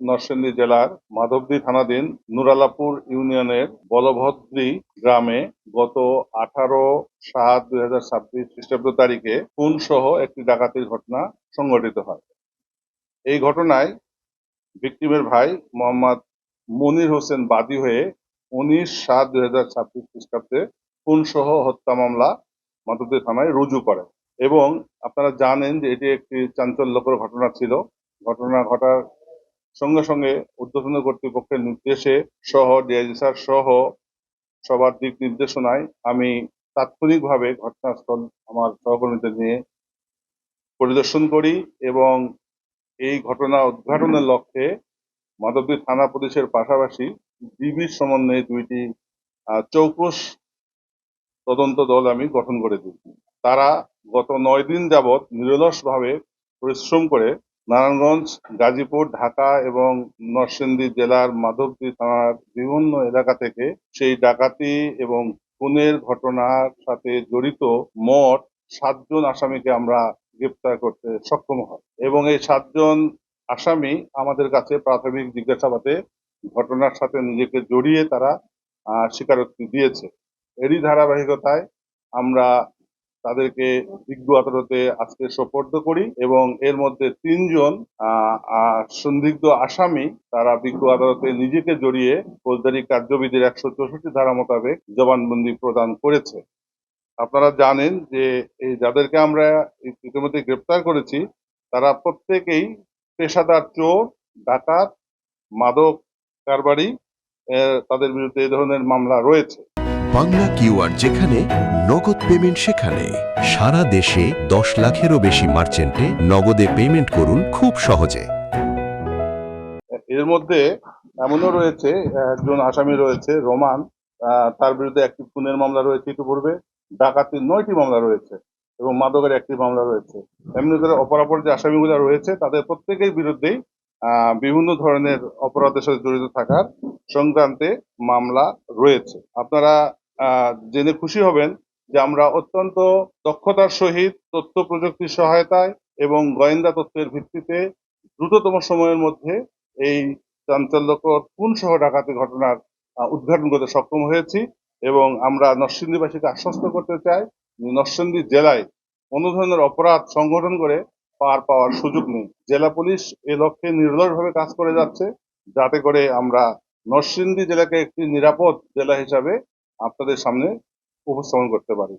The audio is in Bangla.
নরসিংদী জেলার মাধবদী থানাধীন নুরালাপুর ইউনিয়নের বলভদ্রী গ্রামে গত 18/7/2026 খ্রিস্টাব্দ তারিখে খুন সহ একটি ডাকাতির ঘটনা সংঘটিত হয়। এই ঘটনায় ভিকটিমের ভাই মোহাম্মদ মনির হোসেন বাদী হয়ে 19/7/2026 খ্রিস্টাব্দে খুন সহ হত্যা মামলা মাধবদী থানায় রুজু করেন। এবং আপনারা জানেন যে এটি একটি চাঞ্চল্যকর ঘটনা ছিল। ঘটনা ঘটার সঙ্গে সঙ্গে ঊর্ধ্বতন কর্তৃপক্ষের নির্দেশে সহ ডিআইজি স্যার সহ সবার দিক নির্দেশনায় আমি তাৎক্ষণিকভাবে ঘটনাস্থল আমার সহকর্মীদের নিয়ে পরিদর্শন করি এবং এই ঘটনা উদ্ঘাটনের লক্ষ্যে মাধবদী থানা পুলিশের পাশাপাশি ডিবির সমন্বয়ে দুইটি চৌকস তদন্ত দল আমি গঠন করে দিই। তারা গত 9 দিন যাবৎ নিরলসভাবে পরিশ্রম করে নারায়ণগঞ্জ, গাজীপুর, ঢাকা এবং নরসিংদী জেলার মাধবদী থানার বিভিন্ন এলাকা থেকে সেই ডাকাতি এবং খুনের ঘটনার সাথে জড়িত মোট 7 জন আসামিকে আমরা গ্রেপ্তার করতে সক্ষম হয় এবং এই 7 জন আসামি আমাদের কাছে প্রাথমিক জিজ্ঞাসাবাদে ঘটনার সাথে নিজেকে জড়িয়ে তারা স্বীকারোক্তি দিয়েছে। এরই ধারাবাহিকতায় আমরা তাদেরকে বিজ্ঞ আদালতে আজকে সোপর্দ করি এবং এর মধ্যে 3 জন সন্দিগ্ধ আসামি তারা বিজ্ঞ আদালতে নিজেকে জড়িয়ে ফৌজদারি কার্যবিধির 164 ধারা মোতাবেক জবানবন্দি প্রদান করেছে। আপনারা জানেন যে এই যাদেরকে আমরা ইতিমধ্যে গ্রেপ্তার করেছি তারা প্রত্যেকেই পেশাদার চোর, ডাকাত, মাদক কারবারি। তাদের বিরুদ্ধে এই ধরনের মামলা রয়েছে। বাংলা কিউআর যেখানে নগদ পেমেন্ট সেখানে সারা দেশে 10 লাখেরও বেশি মার্চেন্টে নগদে পেমেন্ট করুন খুব সহজে। এর মধ্যে এমনও রয়েছে একজন আসামি রয়েছে রোমান, তার বিরুদ্ধে একটি খুনের মামলা রয়েছে ইতিপূর্বে, ডাকাতির 9টি মামলা রয়েছে এবং মাদকের একটি মামলা রয়েছে। এমনি করে অপরাপর যে আসামিগুলো রয়েছে তাদের প্রত্যেকের বিরুদ্ধেই বিভিন্ন ধরনের অপরাধের সাথে জড়িত থাকার সংক্রান্তে মামলা রয়েছে। আপনারা জেনে খুশি হবেন যে আমরা অত্যন্ত দক্ষতার সহিত তথ্য প্রযুক্তির সহায়তায় এবং গোয়েন্দা তথ্যের ভিত্তিতে দ্রুততম সময়ের মধ্যে এই চাঞ্চল্যকর খুন সহ ডাকাতি ঘটনার উদ্ঘাটন করতে সক্ষম হয়েছি এবং আমরা নরসিংদীবাসীকে আশ্বস্ত করতে চাই নরসিংদী জেলায় কোনো ধরনের অপরাধ সংগঠন করে পার পাওয়ার সুযোগ নেই। জেলা পুলিশ এ লক্ষ্যে নির্লসভাবে কাজ করে যাচ্ছে যাতে করে আমরা নরসিংদী জেলাকে একটি নিরাপদ জেলা হিসাবে আপনাদের সামনে উপস্থাপন করতে পারি।